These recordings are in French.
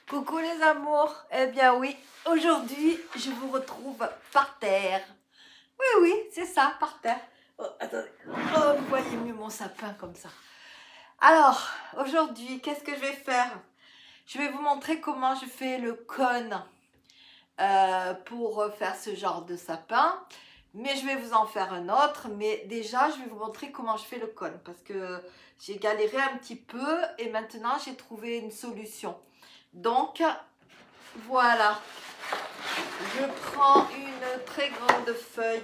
Coucou les amours. Eh bien oui, aujourd'hui je vous retrouve par terre. Oui, c'est ça, par terre. Oh, attendez, vous voyez mieux mon sapin comme ça. Alors, aujourd'hui, qu'est-ce que je vais faire? Je vais vous montrer comment je fais le cône pour faire ce genre de sapin. Mais je vais vous en faire un autre. Mais déjà, je vais vous montrer comment je fais le cône. Parce que j'ai galéré un petit peu et maintenant j'ai trouvé une solution. Donc, voilà. Je prends une très grande feuille.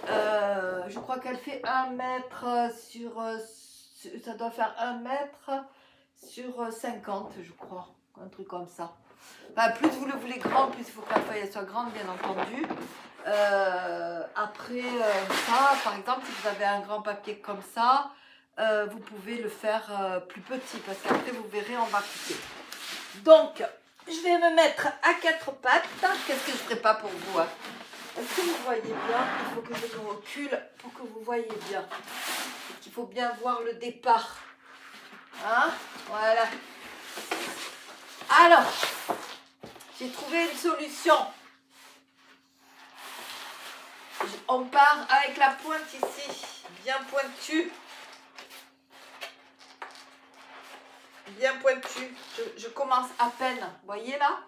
Je crois qu'elle fait 1 mètre sur... ça doit faire 1 mètre sur 50, je crois. Un truc comme ça. Enfin, plus vous le voulez grand, plus il faut que la feuille soit grande, bien entendu. Après ça, par exemple, si vous avez un grand papier comme ça, vous pouvez le faire plus petit. Parce qu'après, vous verrez, on va couper. Donc, je vais me mettre à 4 pattes. Qu'est-ce que je ne ferai pas pour vous, hein? Est-ce que vous voyez bien? Il faut que je me recule pour que vous voyez bien. Il faut bien voir le départ. Hein? Voilà. Alors, j'ai trouvé une solution. On part avec la pointe ici, bien pointue. Bien pointue. Je commence à peine. Vous voyez là?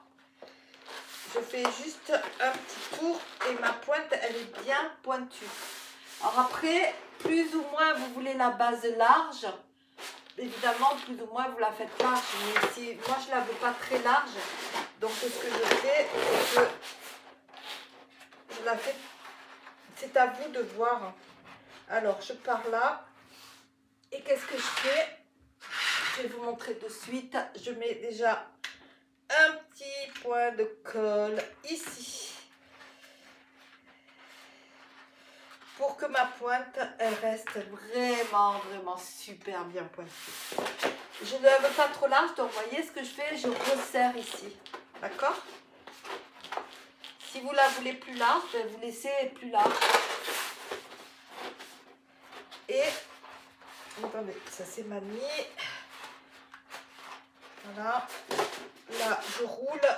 Je fais juste un petit tour et ma pointe, elle est bien pointue. Alors après, plus ou moins vous voulez la base large, évidemment, plus ou moins vous la faites large. Mais si, moi, je ne la veux pas très large. Donc, ce que je fais, c'est que je la fais. C'est à vous de voir. Alors, je pars là. Et qu'est-ce que je fais? Je vais vous montrer de suite. Je mets déjà un petit point de colle ici. Pour que ma pointe, elle reste vraiment super bien pointue. Je ne la veux pas trop large, donc vous voyez ce que je fais, je resserre ici. D'accord? Si vous la voulez plus large, vous laissez plus large. Et, attendez, ça c'est manié. Voilà. Là, je roule.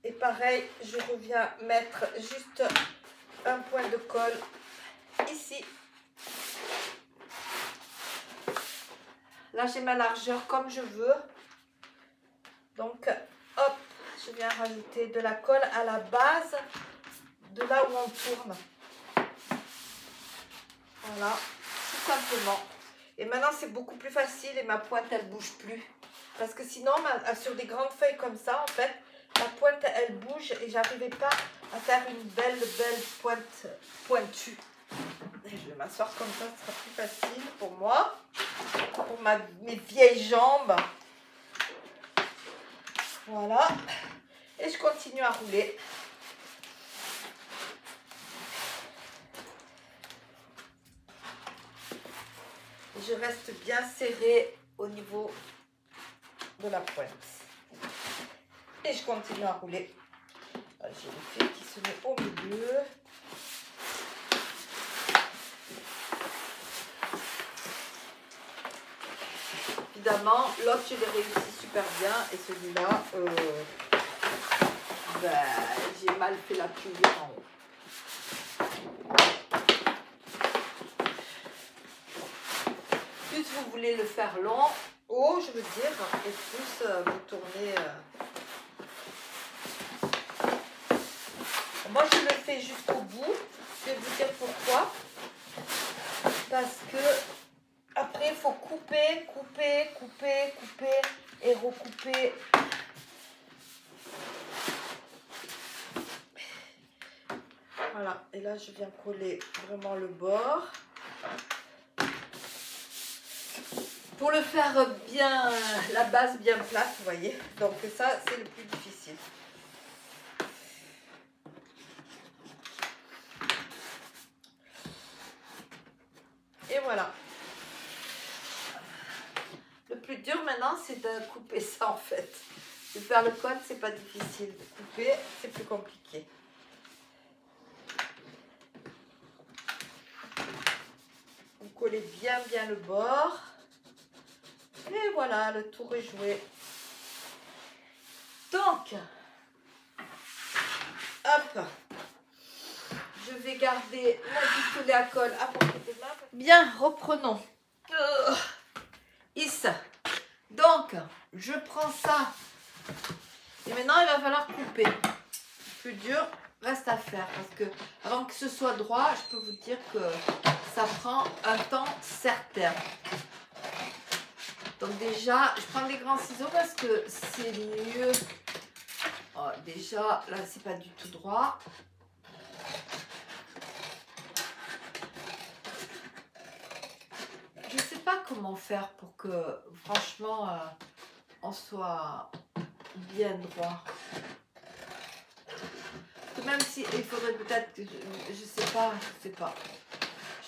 Et pareil, je reviens mettre juste un point de colle ici. Là, j'ai ma largeur comme je veux. Donc, hop, je viens rajouter de la colle à la base de là où on tourne. Voilà, tout simplement. Et maintenant, c'est beaucoup plus facile et ma pointe, elle bouge plus. Parce que sinon, sur des grandes feuilles comme ça, en fait, la pointe, elle bouge et j'arrivais pas à faire une belle pointe pointue. Et je vais m'asseoir comme ça, ce sera plus facile pour moi, pour mes vieilles jambes. Voilà. Et je continue à rouler. Je reste bien serré au niveau de la pointe. Et je continue à rouler. J'ai le fil qui se met au milieu. Évidemment, l'autre, je l'ai réussi super bien. Et celui-là, j'ai mal fait la pliure en haut. Plus vous voulez le faire long, haut, je veux dire, et plus vous tournez. Moi, je le fais jusqu'au bout. Je vais vous dire pourquoi. Parce que après, il faut couper et recouper. Voilà, et là, je viens coller vraiment le bord. Pour le faire bien, la base bien plate, vous voyez. Donc ça, c'est le plus difficile. Et voilà. Le plus dur maintenant, c'est de couper ça en fait. De faire le cône, c'est pas difficile. De couper, c'est plus compliqué. Vous collez bien le bord. Et voilà, le tour est joué. Donc, hop, je vais garder mon pistolet à colle à portée de main. Bien, reprenons. Ici. Donc, je prends ça. Et maintenant, il va falloir couper. Le plus dur reste à faire. Parce que avant que ce soit droit, je peux vous dire que ça prend un temps certain. Donc déjà, je prends des grands ciseaux parce que c'est mieux. Oh, déjà, là, c'est pas du tout droit. Je sais pas comment faire pour que, franchement, on soit bien droit. Même si il faudrait peut-être que je sais pas.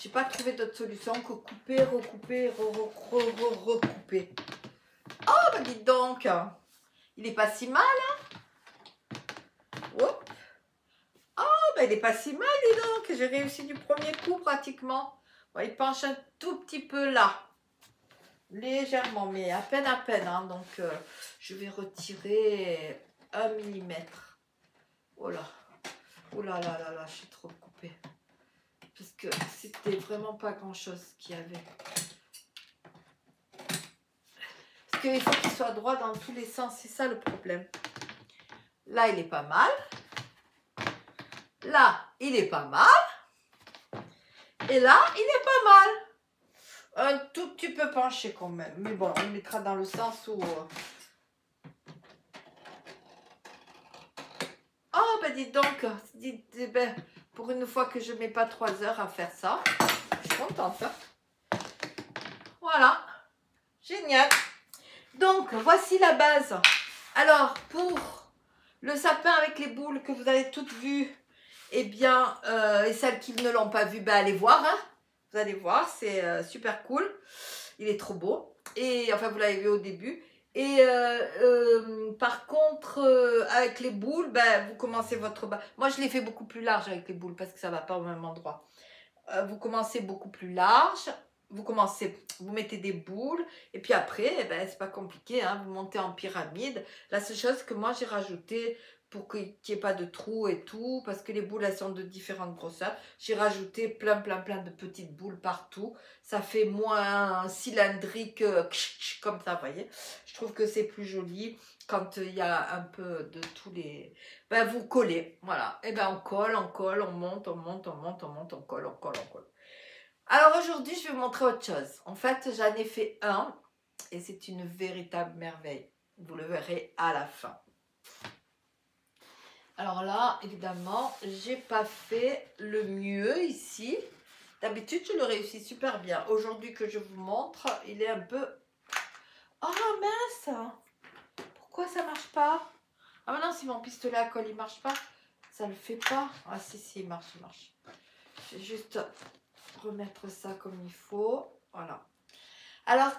J'ai pas trouvé d'autre solution que couper, recouper, recouper. Oh bah dites donc, il est pas si mal, hein. Hop. Oh bah il est pas si mal, dis donc. J'ai réussi du premier coup pratiquement. Bon, il penche un tout petit peu là. Légèrement, mais à peine, hein. Donc je vais retirer 1 millimètre. Oh là. Oh là là là là, je suis trop coupée. Parce que c'était vraiment pas grand chose qu'il y avait. Parce qu'il faut qu'il soit droit dans tous les sens, c'est ça le problème. Là, il est pas mal. Là, il est pas mal. Et là, il est pas mal. Un tout petit peu penché quand même. Mais bon, on le mettra dans le sens où... Oh, ben dites donc, ben, pour une fois que je mets pas 3 heures à faire ça, je suis contente. Hein. Voilà, génial. Donc, voici la base. Alors, pour le sapin avec les boules que vous avez toutes vues, eh bien, et celles qui ne l'ont pas vu, ben, allez voir. Hein. Vous allez voir, c'est super cool. Il est trop beau. Et enfin, vous l'avez vu au début. Et par contre, avec les boules, ben, vous commencez votre bas. Moi, je l'ai fait beaucoup plus large avec les boules parce que ça ne va pas au même endroit. Vous commencez beaucoup plus large. Vous mettez des boules. Et puis après, eh ben, c'est pas compliqué. Hein, vous montez en pyramide. La seule chose que moi, j'ai rajouté pour qu'il n'y ait pas de trous et tout, parce que les boules, elles sont de différentes grosseurs. J'ai rajouté plein de petites boules partout. Ça fait moins cylindrique, comme ça, vous voyez. Je trouve que c'est plus joli quand il y a un peu de tous les... Ben, vous collez, voilà. Et ben, on colle, on monte, on colle. Alors, aujourd'hui, je vais vous montrer autre chose. En fait, j'en ai fait un, et c'est une véritable merveille. Vous le verrez à la fin. Alors là, évidemment, j'ai pas fait le mieux ici. D'habitude, je le réussis super bien. Aujourd'hui que je vous montre, il est un peu... Oh mince! Pourquoi ça marche pas? Ah mais non, si mon pistolet à colle, il marche pas, ça le fait pas. Ah si, il marche. Je vais juste remettre ça comme il faut. Voilà. Alors,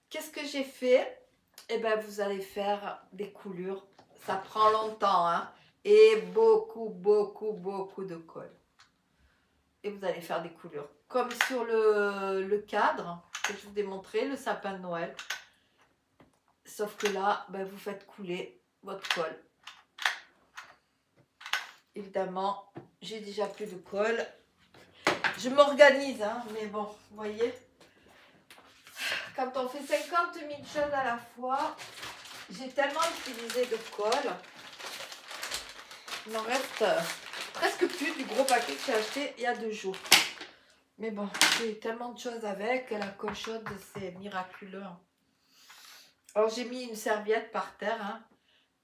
qu'est-ce que j'ai fait? Eh bien, vous allez faire des coulures. Ça prend longtemps, hein? Et beaucoup de colle. Et vous allez faire des coulures. Comme sur le cadre que je vous ai montré, le sapin de Noël. Sauf que là, ben, vous faites couler votre colle. Évidemment, j'ai déjà plus de colle. Je m'organise, hein, mais bon, vous voyez. Quand on fait 50 000 choses à la fois, j'ai tellement utilisé de colle. Il m'en reste presque plus du gros paquet que j'ai acheté il y a 2 jours. Mais bon, j'ai tellement de choses avec. La colle chaude, c'est miraculeux. Alors, j'ai mis une serviette par terre, hein,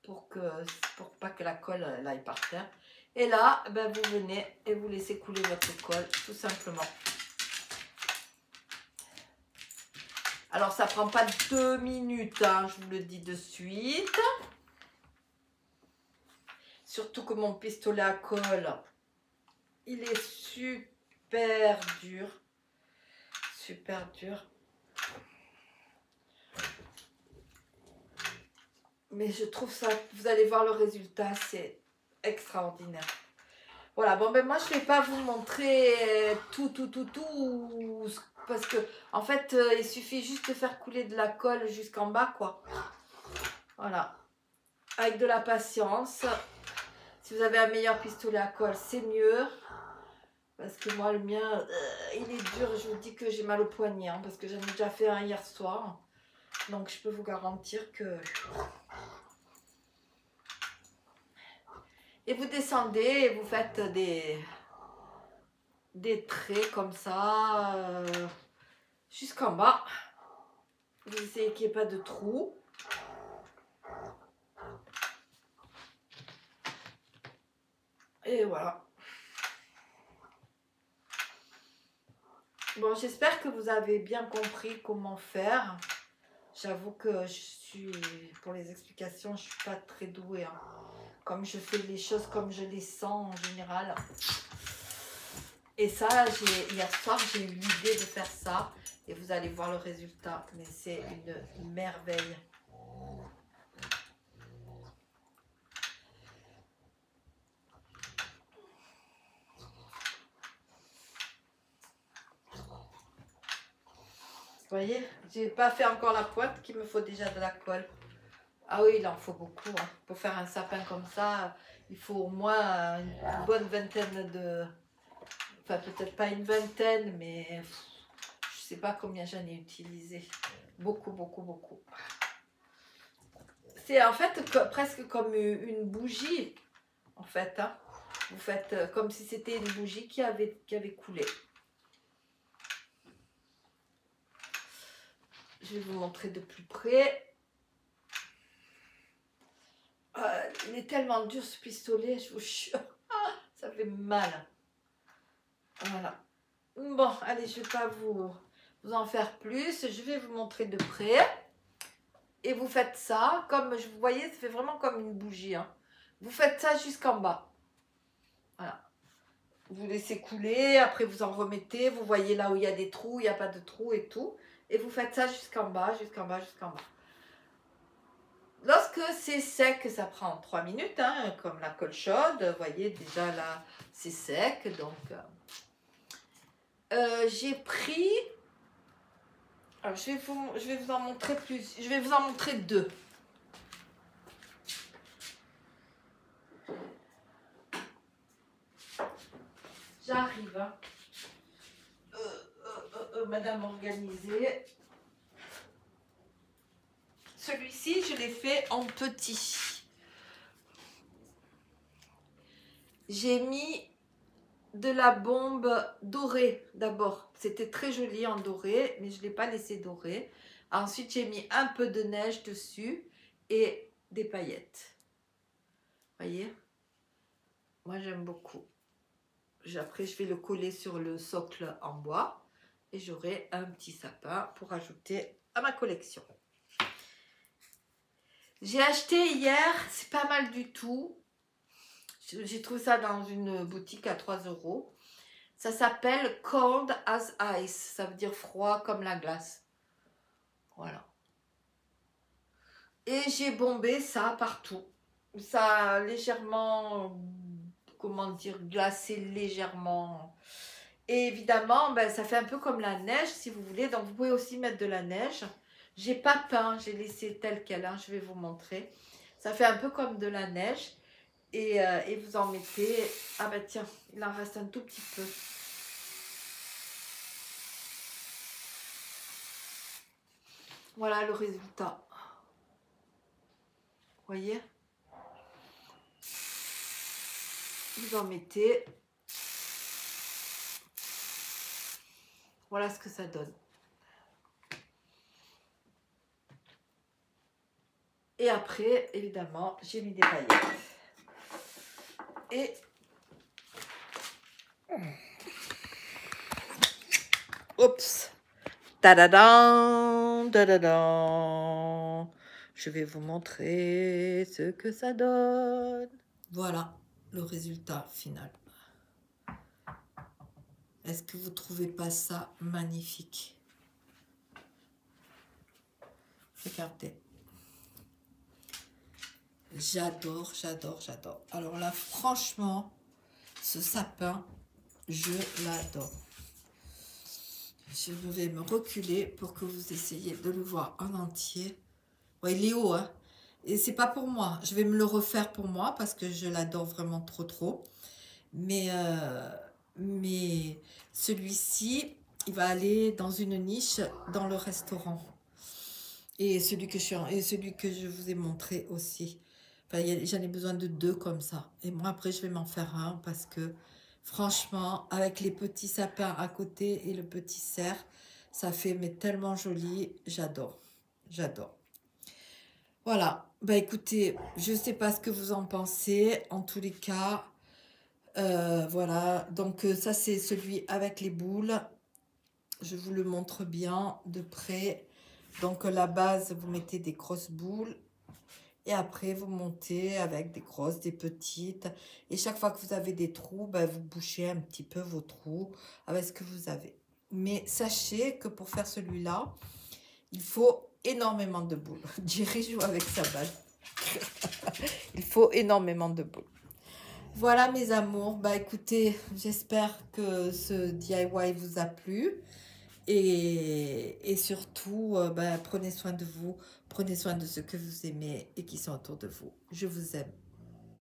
pour pas que la colle aille par terre. Et là, ben, vous venez et vous laissez couler votre colle, tout simplement. Alors, ça prend pas 2 minutes, hein, je vous le dis de suite. Surtout que mon pistolet à colle, il est super dur. Super dur. Mais je trouve ça, vous allez voir le résultat, c'est extraordinaire. Voilà, bon ben moi je ne vais pas vous montrer tout, parce que en fait il suffit juste de faire couler de la colle jusqu'en bas, quoi. Voilà. avec de la patience. Si vous avez un meilleur pistolet à colle, c'est mieux. Parce que moi, le mien, il est dur. Je vous dis que j'ai mal au poignet. Hein, parce que j'en ai déjà fait un hier soir. Donc, je peux vous garantir que... Et vous descendez et vous faites des traits comme ça. Jusqu'en bas. Vous essayez qu'il n'y ait pas de trou. Et voilà. Bon, j'espère que vous avez bien compris comment faire. J'avoue que pour les explications, je ne suis pas très douée. Hein. Comme je fais les choses comme je les sens en général. Et ça, hier soir, j'ai eu l'idée de faire ça. Et vous allez voir le résultat. Mais c'est une merveille. Vous voyez, j'ai pas fait encore la pointe qu'il me faut déjà de la colle. Ah oui, il en faut beaucoup. Hein. Pour faire un sapin comme ça, il faut au moins une bonne vingtaine de... Enfin, peut-être pas une vingtaine, mais je sais pas combien j'en ai utilisé. Beaucoup, beaucoup, beaucoup. C'est en fait presque comme une bougie, en fait. Hein. Vous faites comme si c'était une bougie qui avait coulé. Je vais vous montrer de plus près. Il est tellement dur ce pistolet, je vous jure. Ça fait mal. Voilà. Bon, allez, je ne vais pas vous en faire plus. Je vais vous montrer de près. Et vous faites ça, comme vous voyez, ça fait vraiment comme une bougie. Hein. Vous faites ça jusqu'en bas. Voilà. Vous laissez couler, après vous en remettez. Vous voyez là où il y a des trous, il n'y a pas de trous et tout. Et vous faites ça jusqu'en bas, jusqu'en bas, jusqu'en bas. Lorsque c'est sec, ça prend 3 minutes, hein, comme la colle chaude. Vous voyez, déjà là, c'est sec. Donc, j'ai pris... Alors, je vais vous en montrer plus. Je vais vous en montrer 2. J'arrive. Hein. Madame organisée. Celui-ci, je l'ai fait en petit. J'ai mis de la bombe dorée d'abord. C'était très joli en doré, mais je ne l'ai pas laissé doré. Ensuite, j'ai mis un peu de neige dessus et des paillettes. Voyez? Moi, j'aime beaucoup. Après, je vais le coller sur le socle en bois et j'aurai un petit sapin pour ajouter à ma collection. J'ai acheté hier, c'est pas mal du tout. J'ai trouvé ça dans une boutique à 3 €. Ça s'appelle Cold as Ice. Ça veut dire froid comme la glace. Voilà. Et j'ai bombé ça partout. Ça a légèrement, comment dire, glacé légèrement. Et évidemment, ben, ça fait un peu comme la neige si vous voulez. Donc vous pouvez aussi mettre de la neige. J'ai pas peint, j'ai laissé tel quel. Hein, je vais vous montrer. Ça fait un peu comme de la neige. Et vous en mettez... Ah bah tiens, il en reste un tout petit peu. Voilà le résultat. Vous voyez? Vous en mettez. Voilà ce que ça donne. Et après, évidemment, j'ai mis des paillettes. Et... Oups! Tadadam! Tadadam! Je vais vous montrer ce que ça donne. Voilà le résultat final. Est-ce que vous trouvez pas ça magnifique? Regardez. J'adore, j'adore, j'adore. Alors là, franchement, ce sapin, je l'adore. Je vais me reculer pour que vous essayiez de le voir en entier. Ouais, il est haut, hein. Et c'est pas pour moi. Je vais me le refaire pour moi parce que je l'adore vraiment trop trop. Mais, mais celui-ci, il va aller dans une niche dans le restaurant. Et celui que je vous ai montré aussi. Enfin, j'en ai besoin de deux comme ça. Et moi, après, je vais m'en faire un parce que, franchement, avec les petits sapins à côté et le petit cerf, ça fait mais tellement joli. J'adore. J'adore. Voilà. Bah écoutez, je sais pas ce que vous en pensez. En tous les cas, voilà. Donc, ça, c'est celui avec les boules. Je vous le montre bien de près. Donc la base, vous mettez des grosses boules et après vous montez avec des grosses, des petites. Et chaque fois que vous avez des trous, ben, vous bouchez un petit peu vos trous avec ce que vous avez. Mais sachez que pour faire celui-là, il faut énormément de boules. Jerry joue avec sa balle. Il faut énormément de boules. Voilà mes amours, bah écoutez, j'espère que ce DIY vous a plu. Et surtout, prenez soin de vous, prenez soin de ceux que vous aimez et qui sont autour de vous. Je vous aime.